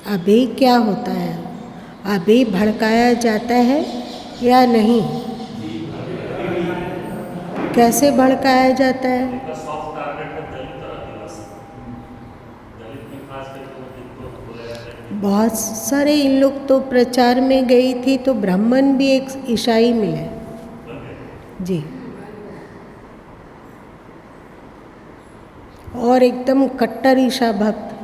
अभी क्या होता है? अभी भड़काया जाता है या नहीं? कैसे भड़काया जाता है? बहुत सारे इन लोग तो प्रचार में गई थी तो ब्राह्मण भी एक ईसाई मिले जी, और एकदम कट्टर ईशा भक्त।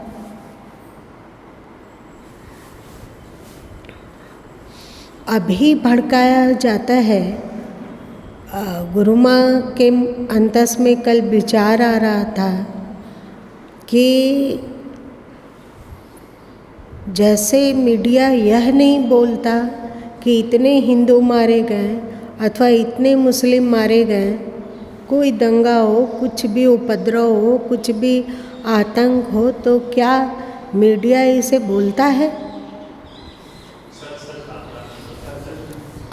अभी भड़काया जाता है। गुरु माँ के अंतस में कल विचार आ रहा था कि जैसे मीडिया यह नहीं बोलता कि इतने हिंदू मारे गए अथवा इतने मुस्लिम मारे गए, कोई दंगा हो, कुछ भी उपद्रव हो, कुछ भी आतंक हो, तो क्या मीडिया इसे बोलता है?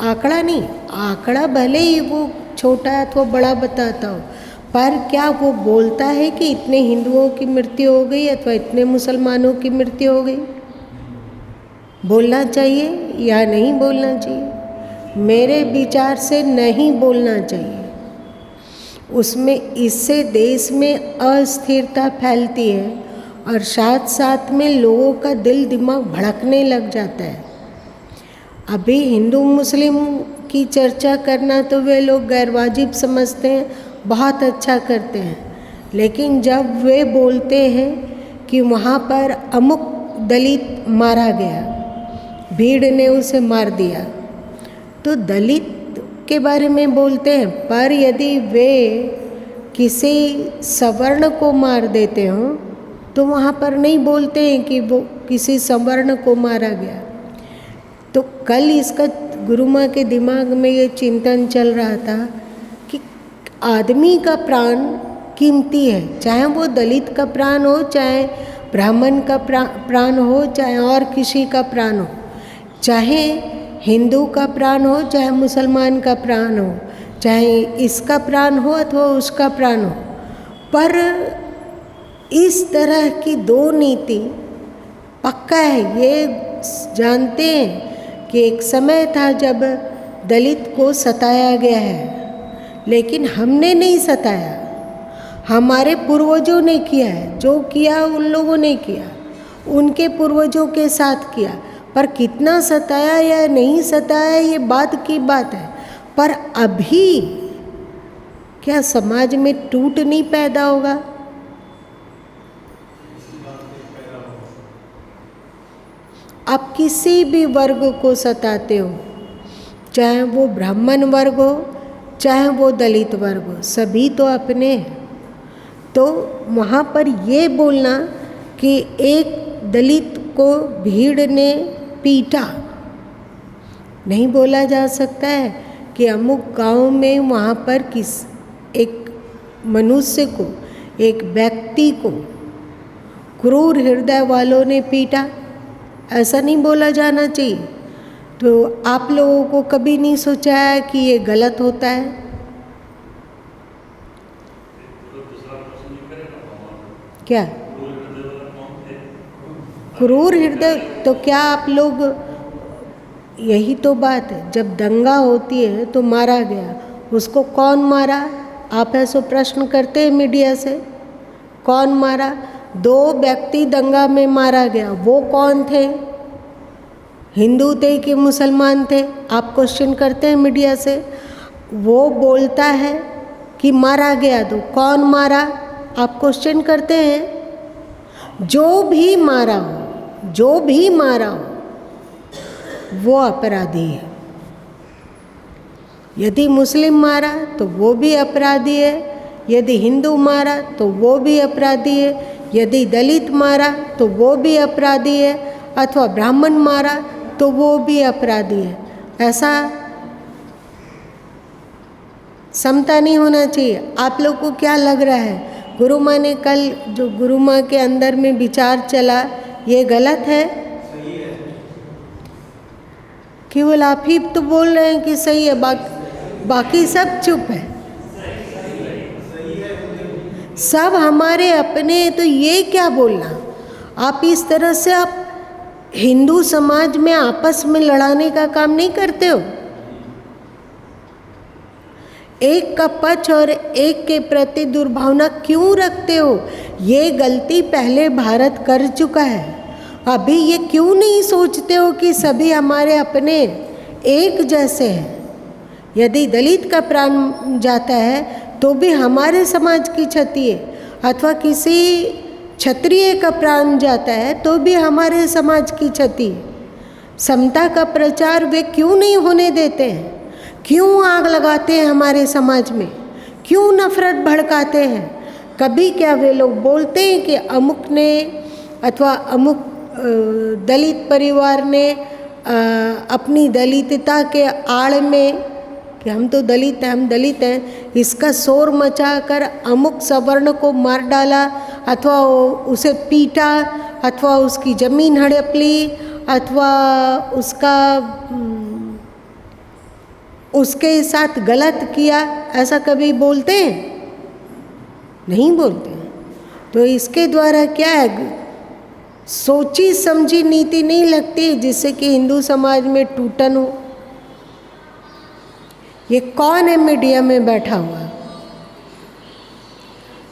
आंकड़ा नहीं, आंकड़ा भले ही वो छोटा अथवा बड़ा बताता हो, पर क्या वो बोलता है कि इतने हिंदुओं की मृत्यु हो गई अथवा इतने मुसलमानों की मृत्यु हो गई? बोलना चाहिए या नहीं बोलना चाहिए? मेरे विचार से नहीं बोलना चाहिए। उसमें इससे देश में अस्थिरता फैलती है और साथ साथ में लोगों का दिल दिमाग भड़कने लग जाता है। अभी हिंदू मुस्लिम की चर्चा करना तो वे लोग गैरवाजिब समझते हैं, बहुत अच्छा करते हैं, लेकिन जब वे बोलते हैं कि वहाँ पर अमुक दलित मारा गया, भीड़ ने उसे मार दिया, तो दलित के बारे में बोलते हैं, पर यदि वे किसी सवर्ण को मार देते हों तो वहाँ पर नहीं बोलते हैं कि वो किसी सवर्ण को मारा गया। तो कल इसका गुरु माँ के दिमाग में ये चिंतन चल रहा था कि आदमी का प्राण कीमती है, चाहे वो दलित का प्राण हो, चाहे ब्राह्मण का प्राण हो, चाहे और किसी का प्राण हो, चाहे हिंदू का प्राण हो, चाहे मुसलमान का प्राण हो, चाहे इसका प्राण हो अथवा उसका प्राण हो, पर इस तरह की दो नीति पक्का है। ये जानते हैं कि एक समय था जब दलित को सताया गया है, लेकिन हमने नहीं सताया, हमारे पूर्वजों ने किया है। जो किया उन लोगों ने किया, उनके पूर्वजों के साथ किया, पर कितना सताया या नहीं सताया ये बात की बात है। पर अभी क्या समाज में टूट नहीं पैदा होगा? आप किसी भी वर्ग को सताते हो, चाहे वो ब्राह्मण वर्ग हो, चाहे वो दलित वर्ग हो, सभी तो अपने हैं। तो वहाँ पर ये बोलना कि एक दलित को भीड़ ने पीटा, नहीं बोला जा सकता है कि अमुक गांव में वहाँ पर एक मनुष्य को, एक व्यक्ति को क्रूर हृदय वालों ने पीटा, ऐसा नहीं बोला जाना चाहिए। तो आप लोगों को कभी नहीं सोचा है कि ये गलत होता है? क्या क्रूर हृदय? तो क्या आप लोग, यही तो बात है, जब दंगा होती है तो मारा गया, उसको कौन मारा? आप ऐसा प्रश्न करते हैं मीडिया से, कौन मारा? दो व्यक्ति दंगा में मारा गया, वो कौन थे? हिंदू थे कि मुसलमान थे? आप क्वेश्चन करते हैं मीडिया से। वो बोलता है कि मारा गया, तो कौन मारा? आप क्वेश्चन करते हैं। जो भी मारा हो, जो भी मारा हो, वो अपराधी है। यदि मुस्लिम मारा तो वो भी अपराधी है, यदि हिंदू मारा तो वो भी अपराधी है, यदि दलित मारा तो वो भी अपराधी है, अथवा ब्राह्मण मारा तो वो भी अपराधी है। ऐसा समता नहीं होना चाहिए। आप लोग को क्या लग रहा है, गुरु माँ ने कल जो गुरु माँ के अंदर में विचार चला, ये गलत है? केवल आप ही तो बोल रहे हैं कि सही है, बाकी सब चुप है। सब हमारे अपने, तो ये क्या बोलना? आप इस तरह से आप हिंदू समाज में आपस में लड़ाने का काम नहीं करते हो। एक का पक्ष और एक के प्रति दुर्भावना क्यों रखते हो? ये गलती पहले भारत कर चुका है। अभी ये क्यों नहीं सोचते हो कि सभी हमारे अपने एक जैसे हैं? यदि दलित का प्राण जाता है तो भी हमारे समाज की क्षति है, अथवा किसी क्षत्रिय का प्राण जाता है तो भी हमारे समाज की क्षति है। समता का प्रचार वे क्यों नहीं होने देते हैं? क्यों आग लगाते हैं हमारे समाज में? क्यों नफरत भड़काते हैं? कभी क्या वे लोग बोलते हैं कि अमुक ने अथवा अमुक दलित परिवार ने अपनी दलितता के आड़ में कि हम तो दलित हैं, हम दलित हैं, इसका शोर मचाकर अमुक सवर्ण को मार डाला, अथवा उसे पीटा, अथवा उसकी ज़मीन हड़प ली, अथवा उसके साथ गलत किया, ऐसा कभी बोलते हैं? नहीं बोलते हैं। तो इसके द्वारा क्या है, सोची समझी नीति नहीं लगती जिससे कि हिंदू समाज में टूटन हो। ये कौन है मीडिया में बैठा हुआ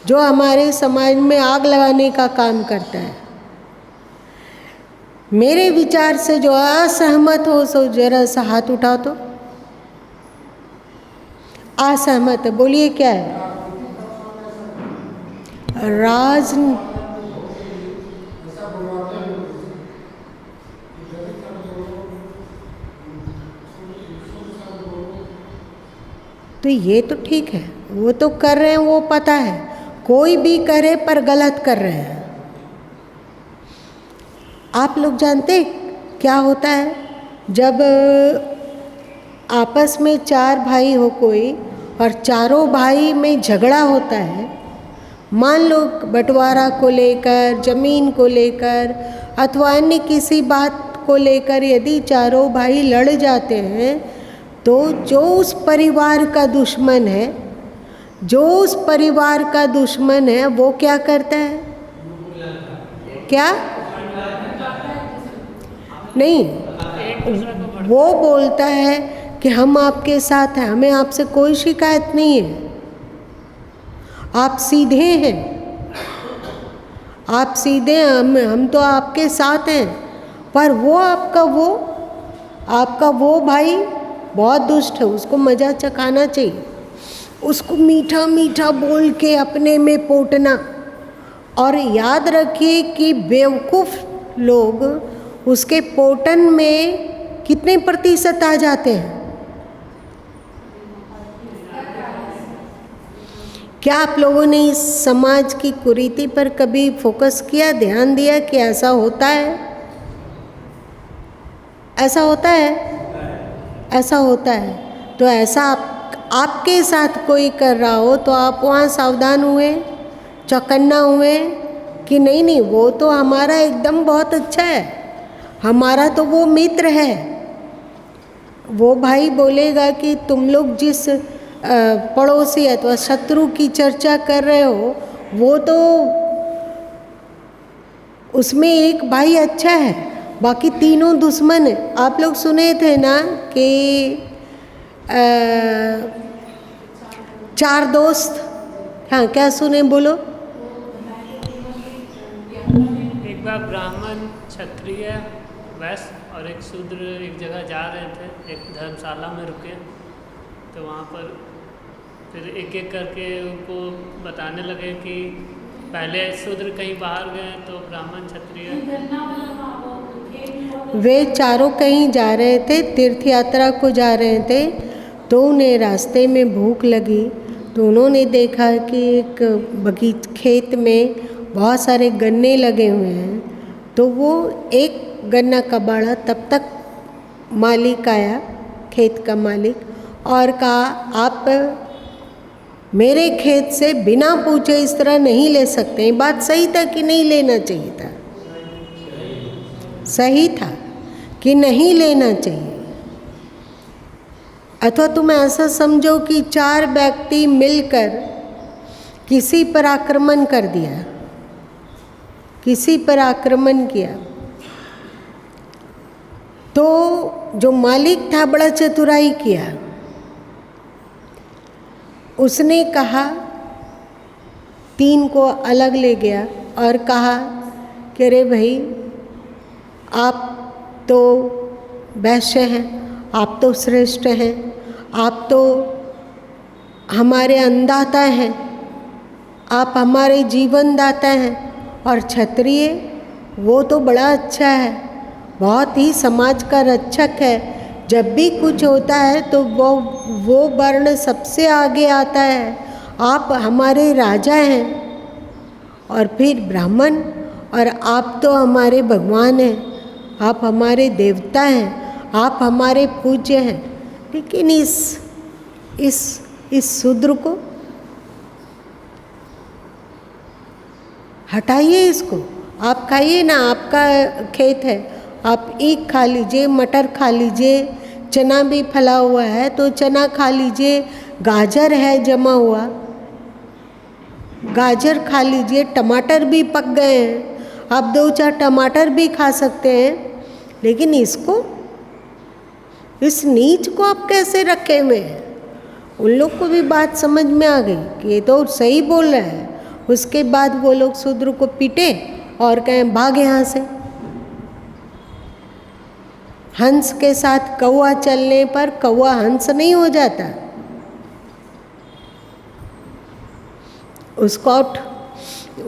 जो हमारे समाज में आग लगाने का काम करता है? मेरे विचार से जो असहमत हो सो जरा सा हाथ उठाओ तो। असहमत है, बोलिए क्या है? तो ये तो ठीक है, वो तो कर रहे हैं, वो पता है, कोई भी करे पर गलत कर रहे हैं। आप लोग जानते क्या होता है जब आपस में चार भाई हो कोई और चारों भाई में झगड़ा होता है, मान लो बंटवारा को लेकर, जमीन को लेकर अथवा अन्य किसी बात को लेकर यदि चारों भाई लड़ जाते हैं, तो जो उस परिवार का दुश्मन है, वो क्या करता है? क्या नहीं, वो बोलता है कि हम आपके साथ हैं, हमें आपसे कोई शिकायत नहीं है, आप सीधे हैं, हम तो आपके साथ हैं। पर वो आपका वो भाई बहुत दुष्ट है, उसको मज़ा चखाना चाहिए, उसको मीठा मीठा बोल के अपने में पोतना। और याद रखिए कि बेवकूफ़ लोग उसके पोटन में कितने प्रतिशत आ जाते हैं? क्या आप लोगों ने इस समाज की कुरीति पर कभी फोकस किया, ध्यान दिया कि ऐसा होता है? ऐसा होता है। तो ऐसा आपके साथ कोई कर रहा हो तो आप वहाँ सावधान हुए, चौकन्ना हुए कि नहीं, वो तो हमारा एकदम बहुत अच्छा है, हमारा तो वो मित्र है। वो भाई बोलेगा कि तुम लोग जिस पड़ोसी अथवा शत्रु की चर्चा कर रहे हो, वो तो उसमें एक भाई अच्छा है, बाकी तीनों दुश्मन है। आप लोग सुने थे ना कि 4 दोस्त, हाँ क्या सुने, बोलो। एक बार ब्राह्मण, क्षत्रिय, वैश्य और एक शूद्र एक जगह जा रहे थे, एक धर्मशाला में रुके, तो वहाँ पर फिर एक एक करके उनको बताने लगे कि पहले शूद्र कहीं बाहर गए तो ब्राह्मण, क्षत्रिय, वे चारों कहीं जा रहे थे, तीर्थ यात्रा को जा रहे थे, तो उन्हें रास्ते में भूख लगी, तो उन्होंने देखा कि एक खेत में बहुत सारे गन्ने लगे हुए हैं, तो वो एक गन्ना कबाड़ा, तब तक मालिक आया, खेत का मालिक, और कहा आप मेरे खेत से बिना पूछे इस तरह नहीं ले सकते। ये बात सही था कि नहीं लेना चाहिए था? सही था कि नहीं लेना चाहिए। अथवा तुम ऐसा समझो कि 4 व्यक्ति मिलकर किसी पर आक्रमण कर दिया, किसी पर आक्रमण किया, तो जो मालिक था बड़ा चतुराई किया, उसने कहा, 3 को अलग ले गया और कहा कि अरे भाई, आप तो वैश्य हैं, आप तो श्रेष्ठ हैं, आप तो हमारे अन्नदाता हैं, आप हमारे जीवन दाता हैं, और क्षत्रिय वो तो बड़ा अच्छा है, बहुत ही समाज का रक्षक है, जब भी कुछ होता है तो वो वर्ण सबसे आगे आता है, आप हमारे राजा हैं। और फिर ब्राह्मण, और आप तो हमारे भगवान हैं, आप हमारे देवता हैं, आप हमारे पूज्य हैं। लेकिन इस शूद्र को हटाइए, इसको आप खाइए ना, आपका खेत है, आप ईख खा लीजिए, मटर खा लीजिए, चना भी फला हुआ है तो चना खा लीजिए, गाजर है जमा हुआ, गाजर खा लीजिए, टमाटर भी पक गए हैं, आप 2-4 टमाटर भी खा सकते हैं। लेकिन इसको, इस नीच को आप कैसे रखे हुए हैं? उन लोग को भी बात समझ में आ गई कि ये तो सही बोल रहा है। उसके बाद वो लोग शूद्र को पीटे और कहें भाग यहाँ से। हंस के साथ कौवा चलने पर कौवा हंस नहीं हो जाता।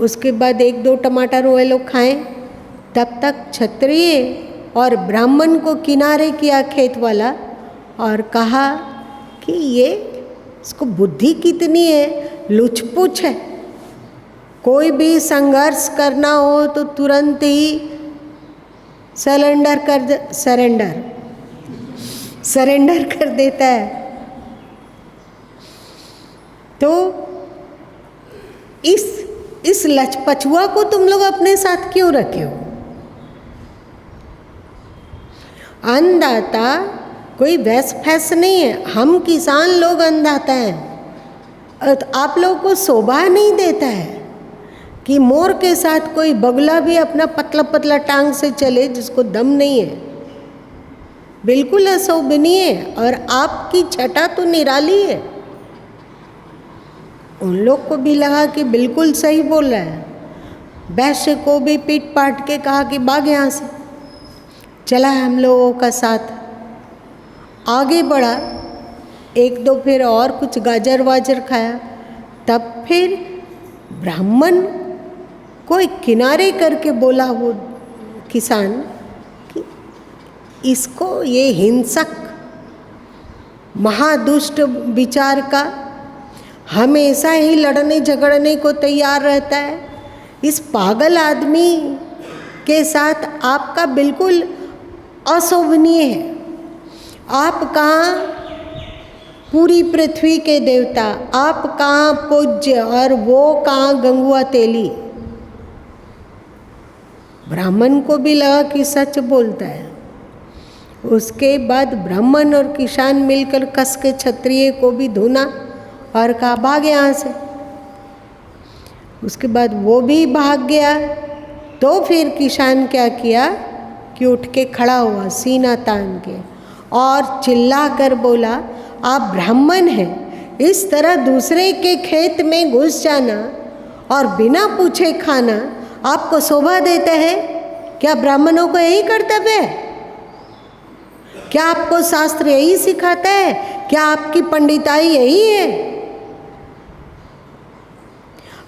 उसके बाद 1-2 टमाटर वो लोग खाएं, तब तक क्षत्रिय और ब्राह्मण को किनारे किया खेत वाला और कहा कि इसको बुद्धि कितनी है, लुचपुच है, कोई भी संघर्ष करना हो तो तुरंत ही सरेंडर कर देता है। तो इस लचपचुआ को तुम लोग अपने साथ क्यों रखे हो? अन्नदाता कोई वैस फैस नहीं है, हम किसान लोग अन्नदाता हैं। तो आप लोगों को शोभा नहीं देता है कि मोर के साथ कोई बगुला भी अपना पतला पतला टांग से चले जिसको दम नहीं है, बिल्कुल अशोभनीय है। और आपकी छटा तो निराली है। उन लोग को भी लगा कि बिल्कुल सही बोल रहा है। वैश्य को भी पीट पाट के कहा कि भाग यहाँ से। चला हम लोगों का साथ आगे बढ़ा, 1-2 फिर और कुछ गाजर वाजर खाया, तब फिर ब्राह्मण को एक किनारे करके बोला वो किसान कि इसको, ये हिंसक महादुष्ट विचार का, हमेशा ही लड़ने झगड़ने को तैयार रहता है, इस पागल आदमी के साथ आपका बिल्कुल अशोभनीय है। आप कहाँ पूरी पृथ्वी के देवता, आप कहाँ पूज्य, और वो कहाँ गंगुआ तेली। ब्राह्मण को भी लगा कि सच बोलता है। उसके बाद ब्राह्मण और किसान मिलकर कस के क्षत्रिय को भी धुना और कहा भाग यहाँ से। उसके बाद वो भी भाग गया। तो फिर किसान क्या किया कि उठ के खड़ा हुआ सीना तान के और चिल्ला कर बोला, आप ब्राह्मण हैं, इस तरह दूसरे के खेत में घुस जाना और बिना पूछे खाना आपको शोभा देता है? क्या ब्राह्मणों को यही कर्तव्य है? क्या आपको शास्त्र यही सिखाता है? क्या आपकी पंडिताई यही है?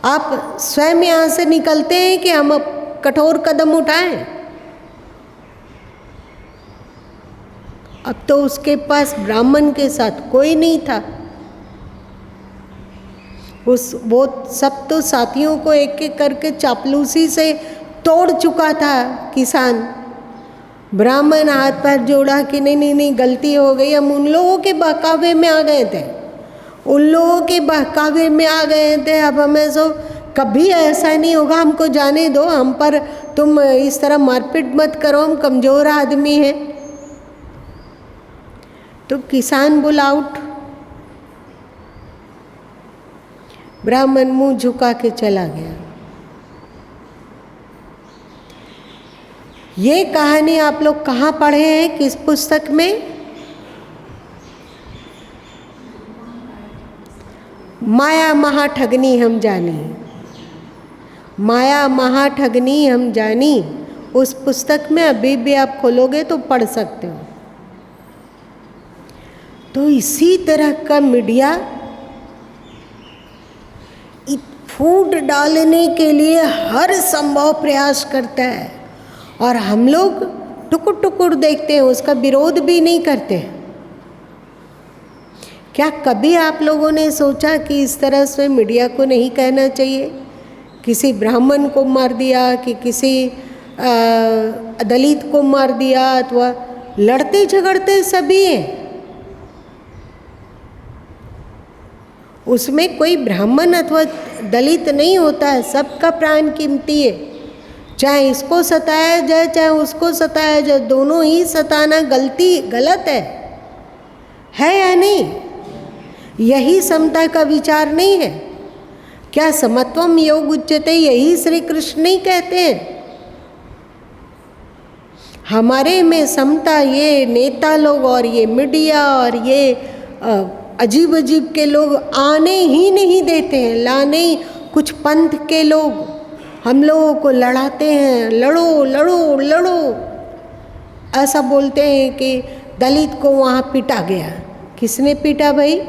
आप स्वयं यहाँ से निकलते हैं कि हम कठोर कदम उठाएं? अब तो उसके पास ब्राह्मण के साथ कोई नहीं था। वो सब तो साथियों को एक एक करके चापलूसी से तोड़ चुका था किसान। ब्राह्मण हाथ पैर जोड़ा कि नहीं गलती हो गई, हम उन लोगों के बहकावे में आ गए थे, अब हमें सो कभी ऐसा नहीं होगा, हमको जाने दो, हम पर तुम इस तरह मारपीट मत करो, हम कमज़ोर आदमी हैं। तो किसान बोला उठ। ब्राह्मण मुंह झुका के चला गया। ये कहानी आप लोग कहाँ पढ़े हैं, किस पुस्तक में? माया महाठगनी हम जानी, माया महाठगनी हम जानी, उस पुस्तक में अभी भी आप खोलोगे तो पढ़ सकते हो। तो इसी तरह का मीडिया फूट डालने के लिए हर संभव प्रयास करता है, और हम लोग टुकुर टुकुर देखते हैं, उसका विरोध भी नहीं करते हैं। क्या कभी आप लोगों ने सोचा कि इस तरह से मीडिया को नहीं कहना चाहिए? किसी ब्राह्मण को मार दिया कि किसी दलित को मार दिया, अथवा लड़ते झगड़ते सभी हैं, उसमें कोई ब्राह्मण अथवा दलित नहीं होता है, सबका प्राण कीमती है। चाहे इसको सताया जाए चाहे उसको सताया जाए, दोनों ही सताना गलत है या नहीं? यही समता का विचार नहीं है क्या? समत्वम योग उच्यते, यही श्री कृष्ण नहीं कहते हैं? हमारे में समता ये नेता लोग और ये मीडिया और ये अजीब अजीब के लोग आने ही नहीं देते हैं, लाने ही कुछ पंथ के लोग हम लोगों को लड़ाते हैं, लड़ो लड़ो लड़ो। ऐसा बोलते हैं कि दलित को वहाँ पीटा गया। किसने पीटा भाई?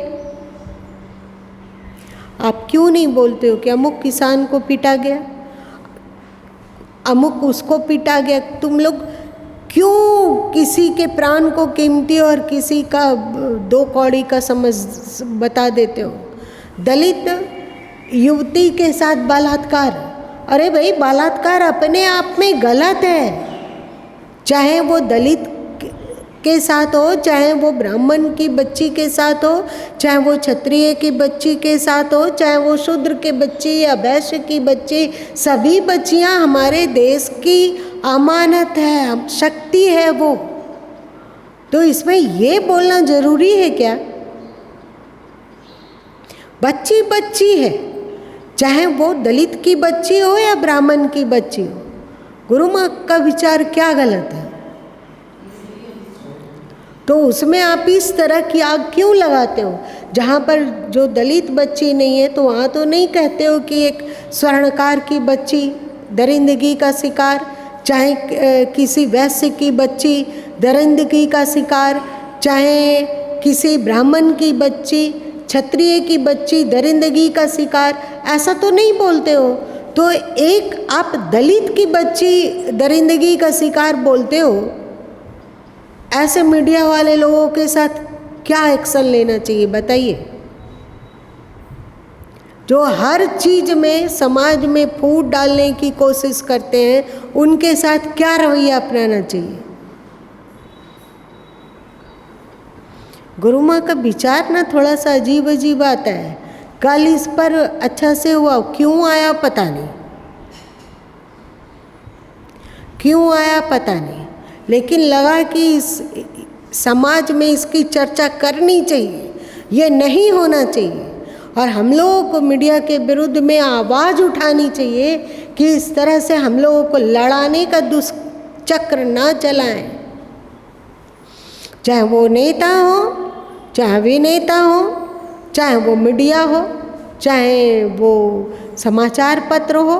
आप क्यों नहीं बोलते हो कि अमुक किसान को पीटा गया, अमुक उसको पीटा गया? तुम लोग क्यों किसी के प्राण को कीमती और किसी का दो कौड़ी का समझ बता देते हो? दलित युवती के साथ बलात्कार, अरे भाई बलात्कार अपने आप में गलत है, चाहे वो दलित के साथ हो, चाहे वो ब्राह्मण की बच्ची के साथ हो, चाहे वो क्षत्रिय की बच्ची के साथ हो, चाहे वो शूद्र के बच्ची या वैश्य की बच्ची, सभी बच्चियां हमारे देश की अमानत है, शक्ति है वो। तो इसमें ये बोलना जरूरी है क्या? बच्ची बच्ची है, चाहे वो दलित की बच्ची हो या ब्राह्मण की बच्ची हो। गुरु माँ का विचार क्या गलत है? तो उसमें आप इस तरह की आग क्यों लगाते हो? जहाँ पर जो दलित बच्ची नहीं है तो वहाँ तो नहीं कहते हो कि एक स्वर्णकार की बच्ची दरिंदगी का शिकार, चाहे किसी वैश्य की बच्ची दरिंदगी का शिकार, चाहे किसी ब्राह्मण की बच्ची, क्षत्रिय की बच्ची दरिंदगी का शिकार, ऐसा तो नहीं बोलते हो। तो एक आप दलित की बच्ची दरिंदगी का शिकार बोलते हो, ऐसे मीडिया वाले लोगों के साथ क्या एक्शन लेना चाहिए बताइए? जो हर चीज में समाज में फूट डालने की कोशिश करते हैं, उनके साथ क्या रवैया अपनाना चाहिए? गुरु माँ का विचार ना थोड़ा सा अजीब अजीब आता है। कल इस पर अच्छा से हुआ, क्यों आया पता नहीं, क्यों आया पता नहीं, लेकिन लगा कि इस समाज में इसकी चर्चा करनी चाहिए, ये नहीं होना चाहिए। और हम लोगों को मीडिया के विरुद्ध में आवाज़ उठानी चाहिए कि इस तरह से हम लोगों को लड़ाने का दुष्चक्र ना चलाएं। चाहे वो नेता हो, चाहे अभिनेता हो, चाहे वो मीडिया हो, चाहे वो समाचार पत्र हो,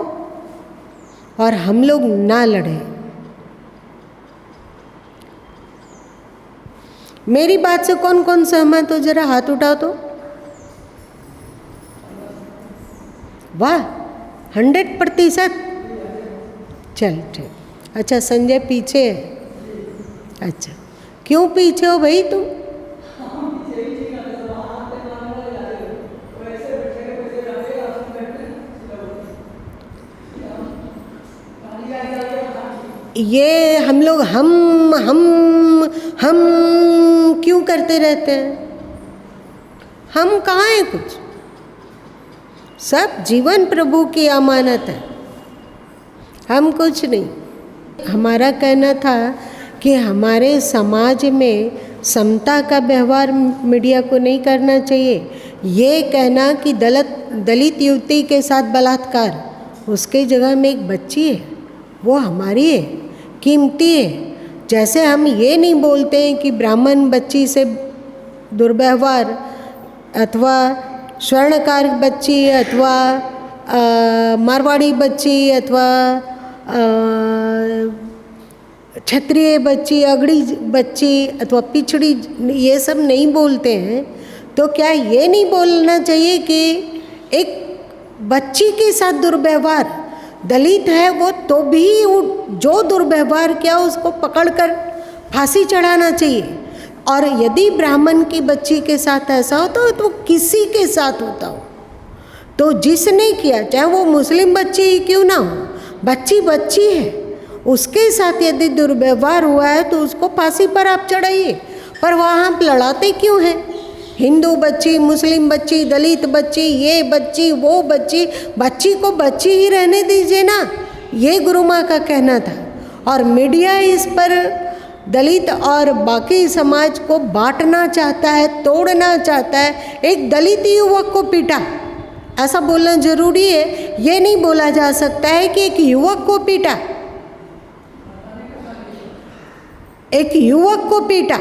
और हम लोग ना लड़ें। मेरी बात से कौन कौन सहमत हो? जरा हाथ उठाओ तो। वाह, 100%। चल ठीक। अच्छा संजय पीछे है? अच्छा, क्यों पीछे हो भाई तुम? ये हम लोग हम क्यों करते रहते हैं? हम कहाँ हैं कुछ? सब जीवन प्रभु की अमानत है, हम कुछ नहीं। हमारा कहना था कि हमारे समाज में समता का व्यवहार मीडिया को नहीं करना चाहिए। ये कहना कि दलित युवती के साथ बलात्कार, उसके जगह में एक बच्ची है, वो हमारी है, कीमती है। जैसे हम ये नहीं बोलते हैं कि ब्राह्मण बच्ची से दुर्व्यवहार अथवा स्वर्णकार बच्ची अथवा मारवाड़ी बच्ची अथवा क्षत्रिय बच्ची, अगड़ी बच्ची अथवा पिछड़ी, ये सब नहीं बोलते हैं। तो क्या ये नहीं बोलना चाहिए कि एक बच्ची के साथ दुर्व्यवहार, दलित है वो तो भी जो दुर्व्यवहार किया उसको पकड़कर फांसी चढ़ाना चाहिए। और यदि ब्राह्मण की बच्ची के साथ ऐसा होता हो तो किसी के साथ होता हो, तो जिसने किया, चाहे वो मुस्लिम बच्ची ही क्यों ना हो, बच्ची बच्ची है, उसके साथ यदि दुर्व्यवहार हुआ है तो उसको फांसी पर आप चढ़ाइए। पर वहाँ आप लड़ाते क्यों हैं? हिंदू बच्ची, मुस्लिम बच्ची, दलित बच्ची, ये बच्ची, वो बच्ची, बच्ची को बच्ची ही रहने दीजिए ना, ये गुरु माँ का कहना था। और मीडिया इस पर दलित और बाकी समाज को बांटना चाहता है, तोड़ना चाहता है। एक दलित युवक को पीटा, ऐसा बोलना जरूरी है। ये नहीं बोला जा सकता है कि एक युवक को पीटा, एक युवक को पीटा।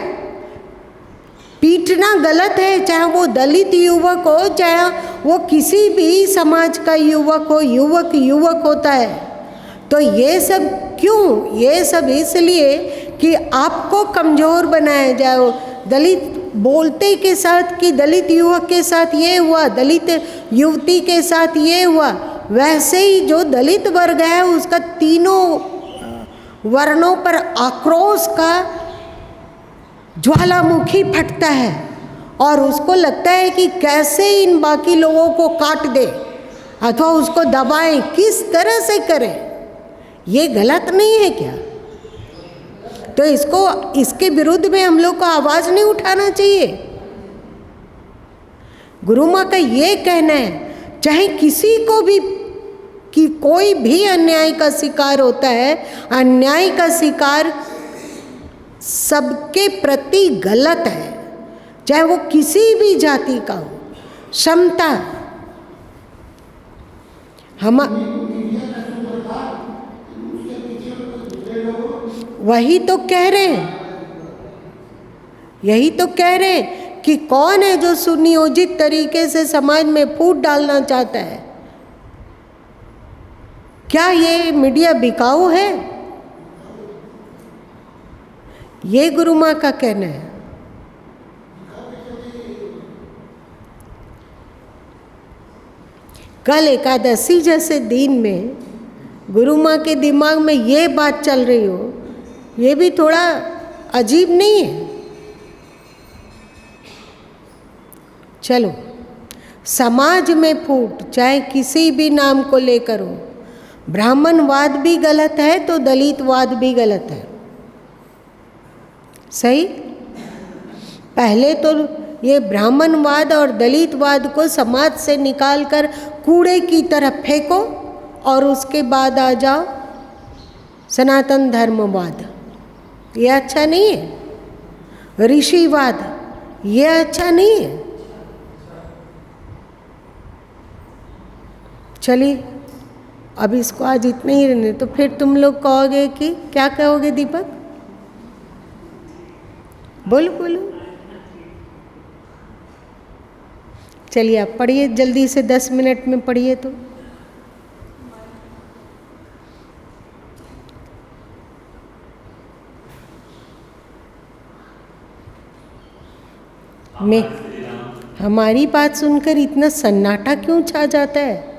पीटना गलत है, चाहे वो दलित युवक हो, चाहे वो किसी भी समाज का युवक हो, युवक युवक होता है। तो ये सब क्यों? ये सब इसलिए कि आपको कमज़ोर बनाया जाए। दलित बोलते के साथ कि दलित युवक के साथ ये हुआ, दलित युवती के साथ ये हुआ, वैसे ही जो दलित वर्ग है उसका तीनों वर्णों पर आक्रोश का ज्वालामुखी फटता है और उसको लगता है कि कैसे इन बाकी लोगों को काट दे अथवा उसको दबाएं, किस तरह से करें। ये गलत नहीं है क्या? तो इसके विरुद्ध में हम लोग को आवाज़ नहीं उठाना चाहिए। गुरु माँ का ये कहना है, चाहे किसी को भी कि कोई भी अन्याय का शिकार होता है, अन्याय का शिकार सबके प्रति गलत है, चाहे वो किसी भी जाति का हो। क्षमता वही तो कह रहे हैं, यही तो कह रहे हैं कि कौन है जो सुनियोजित तरीके से समाज में फूट डालना चाहता है। क्या ये मीडिया बिकाऊ है? ये गुरु माँ का कहना है। कल एकादशी जैसे दिन में गुरु माँ के दिमाग में ये बात चल रही हो, ये भी थोड़ा अजीब नहीं है? चलो, समाज में फूट चाहे किसी भी नाम को लेकर हो, ब्राह्मणवाद भी गलत है तो दलितवाद भी गलत है। सही? पहले तो ये ब्राह्मणवाद और दलितवाद को समाज से निकालकर कूड़े की तरफ फेंको और उसके बाद आ जाओ सनातन धर्मवाद। ये अच्छा नहीं है। ऋषिवाद, ये अच्छा नहीं है। चलिए, अब इसको आज इतने ही रहने। तो फिर तुम लोग कहोगे कि क्या कहोगे दीपक? बोलो बोलो। चलिए आप पढ़िए जल्दी से, 10 मिनट में पढ़िए। तो मैं हमारी बात सुनकर इतना सन्नाटा क्यों छा जाता है?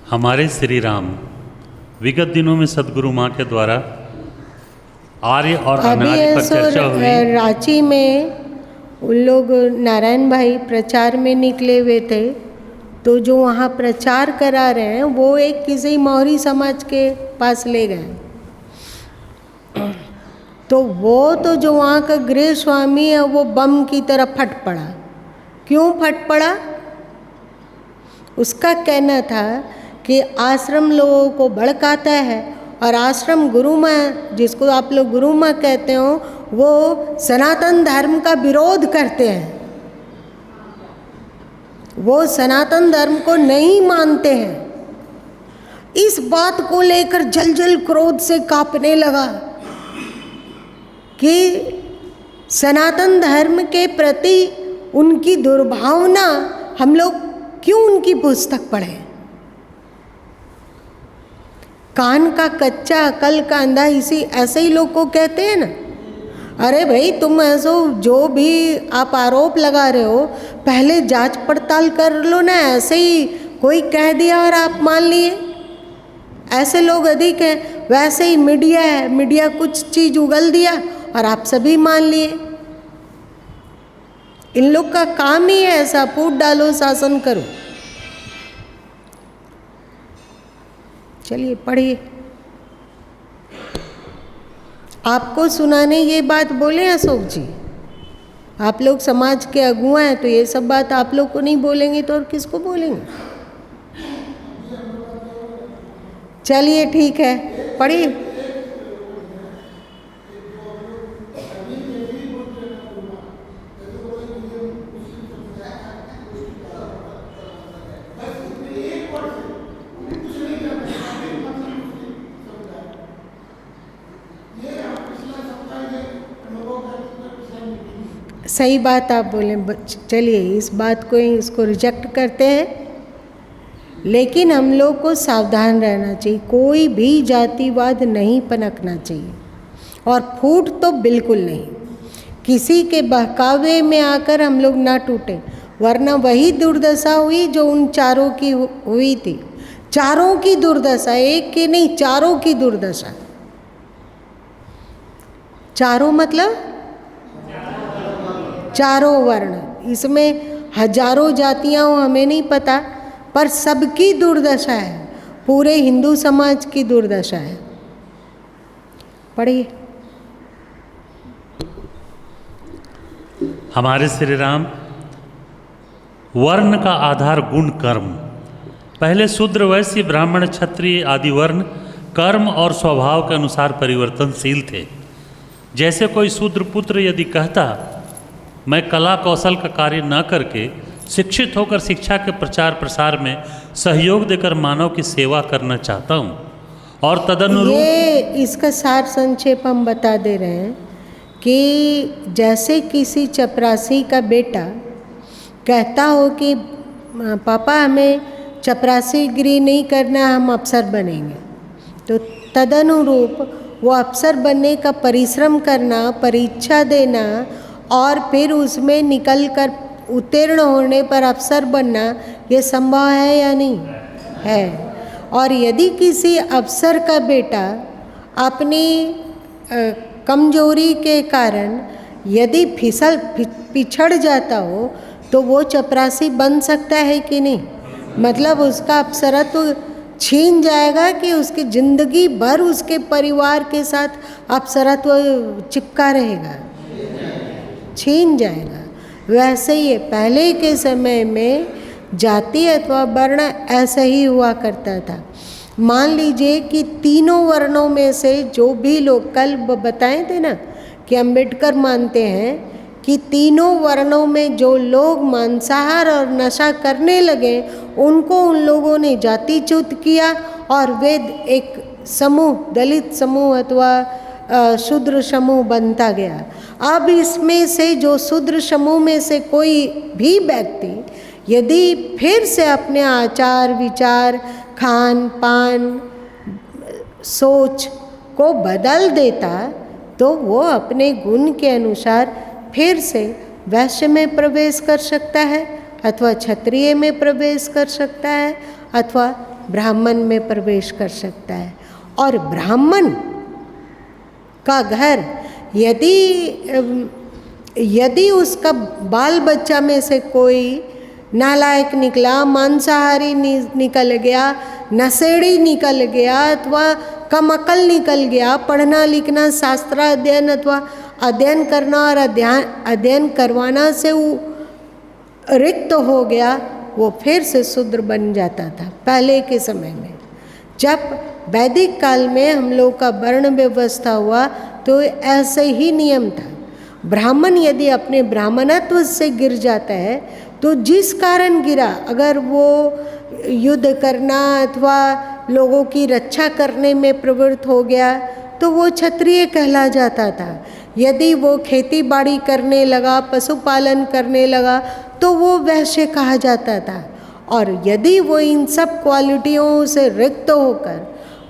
हमारे श्री राम विगत दिनों में सदगुरु माँ के द्वारा आर्य और अनार्य पर चर्चा हुई। रांची में उन लोग नारायण भाई प्रचार में निकले हुए थे, तो जो वहाँ प्रचार करा रहे हैं वो एक किसी मौरी समाज के पास ले गए। तो वो तो जो वहाँ का गृह स्वामी है वो बम की तरह फट पड़ा। क्यों फट पड़ा? उसका कहना था कि आश्रम लोगों को भड़काता है और आश्रम गुरु माँ, जिसको आप लोग गुरु माँ कहते हो, वो सनातन धर्म का विरोध करते हैं। वो सनातन धर्म को नहीं मानते हैं। इस बात को लेकर जल जल क्रोध से कांपने लगा कि सनातन धर्म के प्रति उनकी दुर्भावना, हम लोग क्यों उनकी पुस्तक पढ़ें। कान का कच्चा अकल का अंधा, इसी ऐसे ही लोग को कहते हैं ना। अरे भाई तुम ऐसो जो भी आप आरोप लगा रहे हो पहले जांच पड़ताल कर लो ना, ऐसे ही कोई कह दिया और आप मान लिए। ऐसे लोग अधिक हैं। वैसे ही मीडिया है, मीडिया कुछ चीज़ उगल दिया और आप सभी मान लिए। इन लोग का काम ही है ऐसा, फूट डालो शासन करो। चलिए पढ़िए। आपको सुनाने ये बात बोले अशोक जी, आप लोग समाज के अगुआ हैं, तो ये सब बात आप लोग को नहीं बोलेंगे तो और किसको बोलेंगे। चलिए ठीक है, पढ़िए। सही बात आप बोले। चलिए इस बात को ही, इसको रिजेक्ट करते हैं। लेकिन हम लोग को सावधान रहना चाहिए, कोई भी जातिवाद नहीं पनपना चाहिए और फूट तो बिल्कुल नहीं। किसी के बहकावे में आकर हम लोग ना टूटे, वरना वही दुर्दशा हुई जो उन चारों की हुई थी। चारों की दुर्दशा, एक की नहीं, चारों की दुर्दशा। चारों मतलब चारों वर्ण, इसमें हजारों जातियां हो हमें नहीं पता, पर सबकी दुर्दशा है, पूरे हिंदू समाज की दुर्दशा है। पढ़िए। हमारे श्री राम, वर्ण का आधार गुण कर्म। पहले शूद्र, वैश्य, ब्राह्मण, क्षत्रिय आदि वर्ण कर्म और स्वभाव के अनुसार परिवर्तनशील थे। जैसे कोई शूद्र पुत्र यदि कहता मैं कला कौशल का कार्य न करके शिक्षित होकर शिक्षा के प्रचार प्रसार में सहयोग देकर मानव की सेवा करना चाहता हूँ और तदनुरूप, ये इसका सार संक्षेप हम बता दे रहे हैं कि जैसे किसी चपरासी का बेटा कहता हो कि पापा हमें चपरासीगिरी नहीं करना, हम अफसर बनेंगे, तो तदनुरूप वो अफसर बनने का परिश्रम करना, परीक्षा देना और फिर उसमें निकल कर उत्तीर्ण होने पर अफसर बनना, ये संभव है या नहीं है। और यदि किसी अफसर का बेटा अपनी कमजोरी के कारण यदि पिछड़ जाता हो तो वो चपरासी बन सकता है कि नहीं। मतलब उसका अफसरत्व छीन जाएगा कि उसकी ज़िंदगी भर उसके परिवार के साथ अफसरत्व चिपका रहेगा, छीन जाएगा। वैसे ही पहले के समय में जाति अथवा वर्ण ऐसा ही हुआ करता था। मान लीजिए कि तीनों वर्णों में से जो भी लोग, कल बताए थे ना कि अम्बेडकर मानते हैं कि तीनों वर्णों में जो लोग मांसाहार और नशा करने लगे उनको उन लोगों ने जातिच्युत किया और वे एक समूह, दलित समूह अथवा शूद्र समूह बनता गया। अब इसमें से जो शूद्र समूह में से कोई भी व्यक्ति यदि फिर से अपने आचार विचार, खान पान, सोच को बदल देता तो वो अपने गुण के अनुसार फिर से वैश्य में प्रवेश कर सकता है अथवा क्षत्रिय में प्रवेश कर सकता है अथवा ब्राह्मण में प्रवेश कर सकता है। और ब्राह्मण का घर यदि उसका बाल बच्चा में से कोई नालायक निकला, मांसाहारी निकल गया, नशेड़ी निकल गया अथवा कम अकल निकल गया, पढ़ना लिखना, शास्त्राध्ययन अथवा अध्ययन करना और अध्ययन करवाना से वो रिक्त हो गया, वो फिर से शूद्र बन जाता था। पहले के समय में जब वैदिक काल में हम लोग का वर्ण व्यवस्था हुआ तो ऐसे ही नियम था। ब्राह्मण यदि अपने ब्राह्मणत्व से गिर जाता है तो जिस कारण गिरा, अगर वो युद्ध करना अथवा लोगों की रक्षा करने में प्रवृत्त हो गया तो वो क्षत्रिय कहला जाता था। यदि वो खेती बाड़ी करने लगा, पशुपालन करने लगा, तो वो वैश्य कहा जाता था। और यदि वो इन सब क्वालिटियों से रिक्त होकर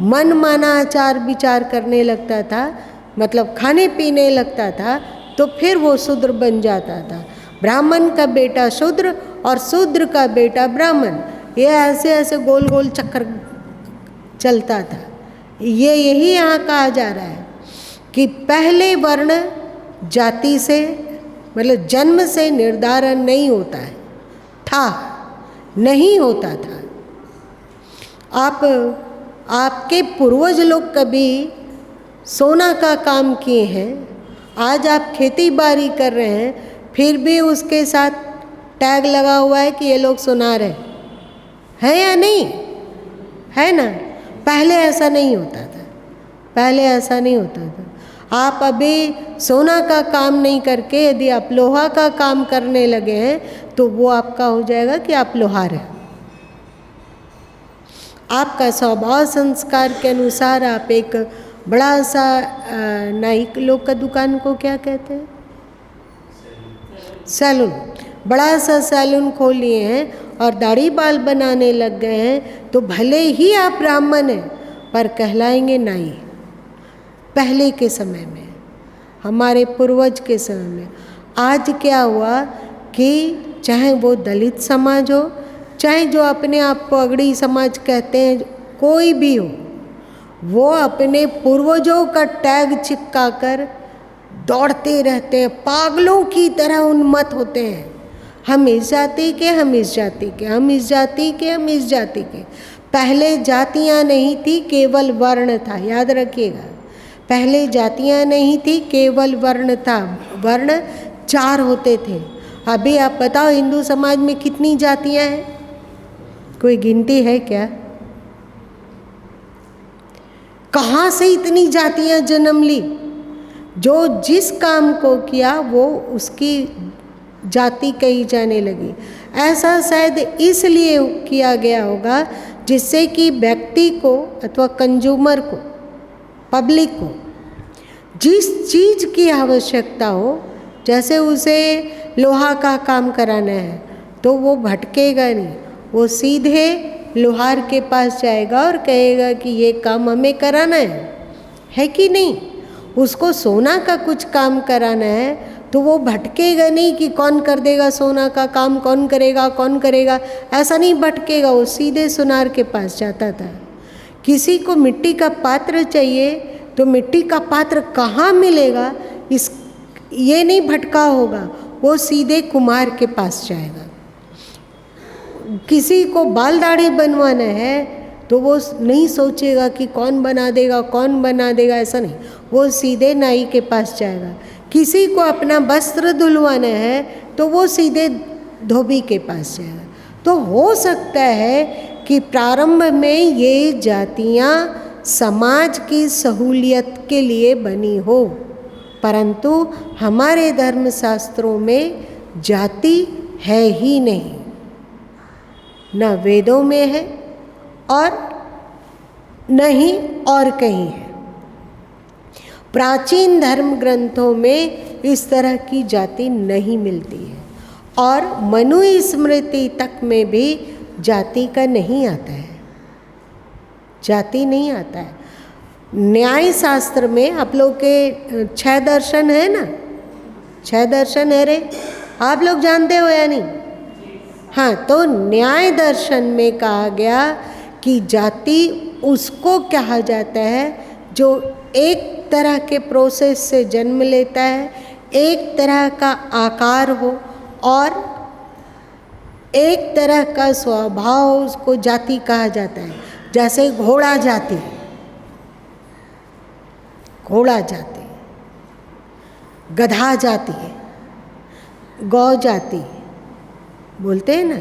मन माना आचार विचार करने लगता था, मतलब खाने पीने लगता था, तो फिर वो शूद्र बन जाता था। ब्राह्मण का बेटा शूद्र और शूद्र का बेटा ब्राह्मण, ये ऐसे ऐसे गोल गोल चक्कर चलता था। यही यहाँ कहा जा रहा है कि पहले वर्ण जाति से, मतलब जन्म से निर्धारण नहीं होता है, था, नहीं होता था। आपके पूर्वज लोग कभी सोना का काम किए हैं, आज आप खेती बाड़ी कर रहे हैं, फिर भी उसके साथ टैग लगा हुआ है कि ये लोग सुनार है या नहीं है ना। पहले ऐसा नहीं होता था, पहले ऐसा नहीं होता था। आप अभी सोना का काम नहीं करके यदि आप लोहा का काम करने लगे हैं तो वो आपका हो जाएगा कि आप लोहार हैं। आपका स्वभाव संस्कार के अनुसार आप एक बड़ा सा नाई लोग का दुकान को क्या कहते हैं, सैलून, बड़ा सा सैलून खोल लिए हैं और दाढ़ी बाल बनाने लग गए हैं, तो भले ही आप ब्राह्मण हैं पर कहलाएंगे नाई। पहले के समय में, हमारे पूर्वज के समय में। आज क्या हुआ कि चाहे वो दलित समाज हो, चाहे जो अपने आप को अगड़ी समाज कहते हैं, कोई भी हो, वो अपने पूर्वजों का टैग चिपका कर दौड़ते रहते हैं, पागलों की तरह उन्मत्त होते हैं। हम इस जाति के, हम इस जाति के, हम इस जाति के, हम इस जाति के। पहले जातियां नहीं थी, केवल वर्ण था, याद रखिएगा। पहले जातियां नहीं थी, केवल वर्ण था। वर्ण 4 होते थे। अभी आप बताओ हिंदू समाज में कितनी जातियां हैं, कोई गिनती है क्या? कहाँ से इतनी जातियां जन्म ली? जो जिस काम को किया वो उसकी जाति कही जाने लगी। ऐसा शायद इसलिए किया गया होगा जिससे कि व्यक्ति को अथवा कंज्यूमर को, पब्लिक को जिस चीज़ की आवश्यकता हो, जैसे उसे लोहा का काम कराना है तो वो भटकेगा नहीं, वो सीधे लोहार के पास जाएगा और कहेगा कि ये काम हमें कराना है कि नहीं। उसको सोना का कुछ काम कराना है तो वो भटकेगा नहीं कि कौन कर देगा सोना का काम, कौन करेगा, ऐसा नहीं भटकेगा, वो सीधे सुनार के पास जाता था। किसी को मिट्टी का पात्र चाहिए तो मिट्टी का पात्र कहाँ मिलेगा, ये नहीं भटका होगा, वो सीधे कुम्हार के पास जाएगा। किसी को बाल दाढ़ी बनवाना है तो वो नहीं सोचेगा कि कौन बना देगा, ऐसा नहीं, वो सीधे नाई के पास जाएगा। किसी को अपना वस्त्र धुलवाना है तो वो सीधे धोबी के पास जाएगा। तो हो सकता है कि प्रारंभ में ये जातियाँ समाज की सहूलियत के लिए बनी हो, परंतु हमारे धर्मशास्त्रों में जाति है ही नहीं, न वेदों में है और न ही और कहीं है। प्राचीन धर्म ग्रंथों में इस तरह की जाति नहीं मिलती है और मनु स्मृति तक में भी जाति का नहीं आता है, जाति नहीं आता है। न्याय शास्त्र में आप लोग के 6 दर्शन है ना, 6 दर्शन है रे, आप लोग जानते हो या नहीं? हाँ, तो न्याय दर्शन में कहा गया कि जाति उसको कहा जाता है जो एक तरह के प्रोसेस से जन्म लेता है, एक तरह का आकार हो और एक तरह का स्वभाव हो, उसको जाति कहा जाता है। जैसे घोड़ा जाति, घोड़ा जाति, गधा जाति, गौ जाति बोलते हैं ना,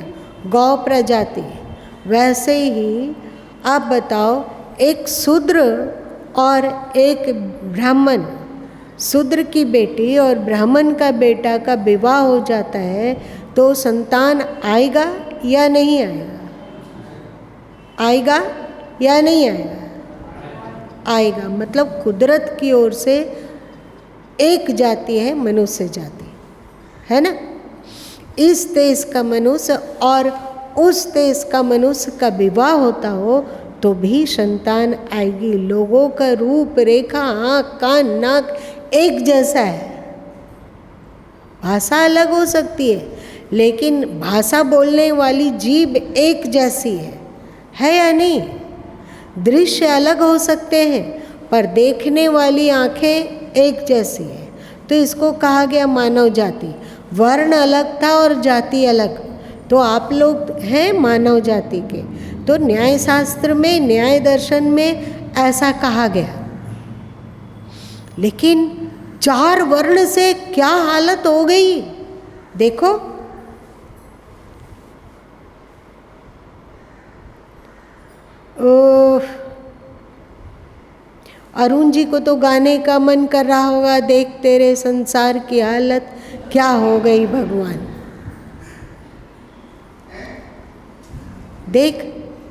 गौ प्रजाति। वैसे ही आप बताओ, एक शूद्र और एक ब्राह्मण, शूद्र की बेटी और ब्राह्मण का बेटा का विवाह हो जाता है तो संतान आएगा या नहीं आएगा? आएगा या नहीं आएगा? आएगा। मतलब कुदरत की ओर से एक जाति है मनुष्य जाति, है ना। इस देश का मनुष्य और उस देश का मनुष्य का विवाह होता हो तो भी संतान आएगी। लोगों का रूप रेखा, आँख, कान, नाक एक जैसा है। भाषा अलग हो सकती है, लेकिन भाषा बोलने वाली जीभ एक जैसी है या नहीं? दृश्य अलग हो सकते हैं पर देखने वाली आंखें एक जैसी है। तो इसको कहा गया मानव जाति। वर्ण अलग था और जाति अलग, तो आप लोग हैं मानव जाति के। तो न्याय शास्त्र में, न्याय दर्शन में ऐसा कहा गया। लेकिन 4 वर्ण से क्या हालत हो गई देखो। अरुण जी को तो गाने का मन कर रहा होगा, देख तेरे संसार की हालत क्या हो गई भगवान।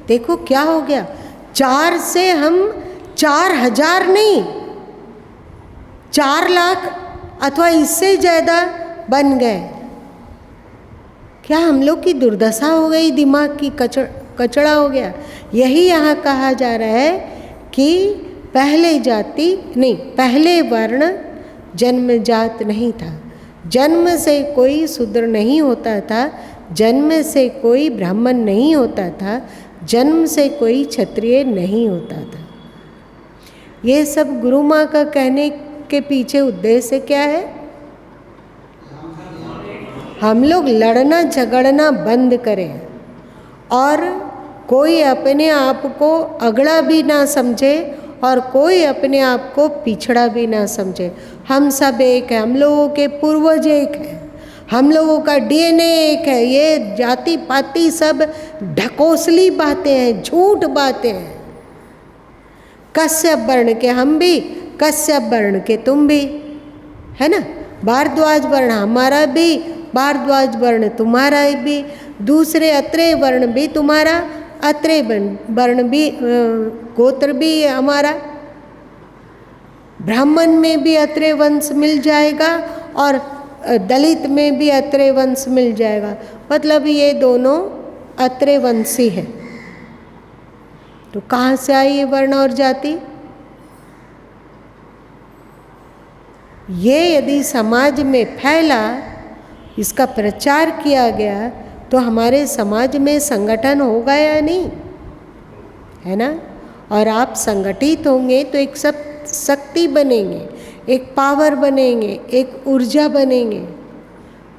देखो क्या हो गया। 4 से हम 4000 नहीं, 4 लाख अथवा इससे ज़्यादा बन गए। क्या हम लोग की दुर्दशा हो गई, दिमाग की कचड़ा हो गया। यही यहाँ कहा जा रहा है कि पहले जाति नहीं, पहले वर्ण जन्मजात नहीं था। जन्म से कोई शूद्र नहीं होता था, जन्म से कोई ब्राह्मण नहीं होता था, जन्म से कोई क्षत्रिय नहीं होता था। ये सब गुरु माँ का कहने के पीछे उद्देश्य क्या है? हम लोग लड़ना झगड़ना बंद करें और कोई अपने आप को अगड़ा भी ना समझे और कोई अपने आप को पिछड़ा भी ना समझे। हम सब एक है, हम लोगों के पूर्वज एक है, हम लोगों का डीएनए एक है। ये जाति पाति सब ढकोसली बातें हैं, झूठ बातें हैं। कश्यप वर्ण के हम भी, कश्यप वर्ण के तुम भी, है ना। भारद्वाज वर्ण हमारा भी, भारद्वाज वर्ण तुम्हारा भी, दूसरे अत्रेय वर्ण भी तुम्हारा, अत्रेय वर्ण भी, गोत्र भी हमारा। ब्राह्मण में भी अत्रेय वंश मिल जाएगा और दलित में भी अत्रेय वंश मिल जाएगा। मतलब ये दोनों अत्रेय वंशी है। तो कहाँ से आई ये वर्ण और जाति? ये यदि समाज में फैला, इसका प्रचार किया गया तो हमारे समाज में संगठन होगा या नहीं, है ना। और आप संगठित होंगे तो एक सब शक्ति बनेंगे, एक पावर बनेंगे, एक ऊर्जा बनेंगे।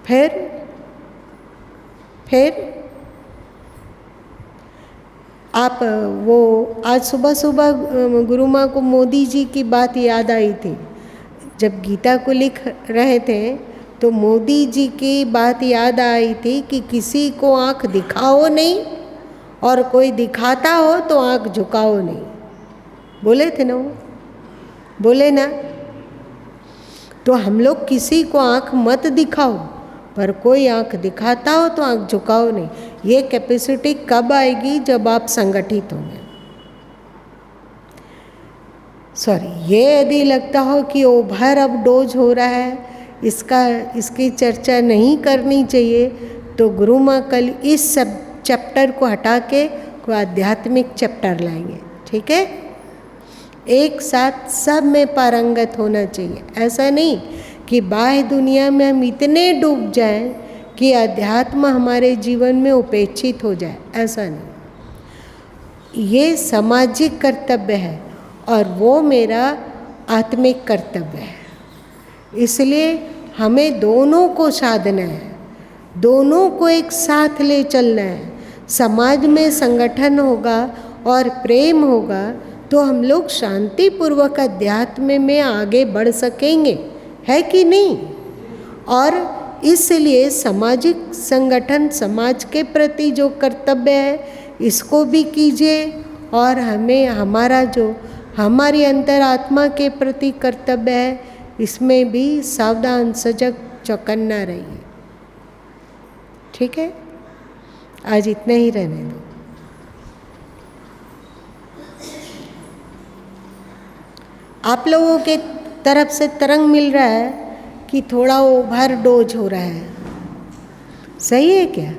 फिर आप वो आज सुबह सुबह गुरु माँ को मोदी जी की बात याद आई थी। जब गीता को लिख रहे थे तो मोदी जी की बात याद आई थी कि किसी को आँख दिखाओ नहीं और कोई दिखाता हो तो आँख झुकाओ नहीं। बोले थे ना वो, बोले ना। तो हम लोग किसी को आँख मत दिखाओ, पर कोई आँख दिखाता हो तो आँख झुकाओ नहीं। ये कैपेसिटी कब आएगी? जब आप संगठित होंगे। ये यदि लगता हो कि ओवर अब डोज हो रहा है, इसकी चर्चा नहीं करनी चाहिए, तो गुरु माँ कल इस सब चैप्टर को हटा के कोई आध्यात्मिक चैप्टर लाएंगे। ठीक है, एक साथ सब में पारंगत होना चाहिए। ऐसा नहीं कि बाह्य दुनिया में हम इतने डूब जाएं कि अध्यात्म हमारे जीवन में उपेक्षित हो जाए, ऐसा नहीं। ये सामाजिक कर्तव्य है और वो मेरा आत्मिक कर्तव्य है। इसलिए हमें दोनों को साधना है, दोनों को एक साथ ले चलना है। समाज में संगठन होगा और प्रेम होगा तो हम लोग शांतिपूर्वक अध्यात्म में आगे बढ़ सकेंगे, है कि नहीं। और इसलिए सामाजिक संगठन, समाज के प्रति जो कर्तव्य है इसको भी कीजिए और हमें हमारा जो हमारी अंतरात्मा के प्रति कर्तव्य है इसमें भी सावधान, सजग, चौकन्ना रहिए। ठीक है, आज इतना ही रहने दो। आप लोगों के तरफ से तरंग मिल रहा है कि थोड़ा ओवर डोज हो रहा है, सही है क्या?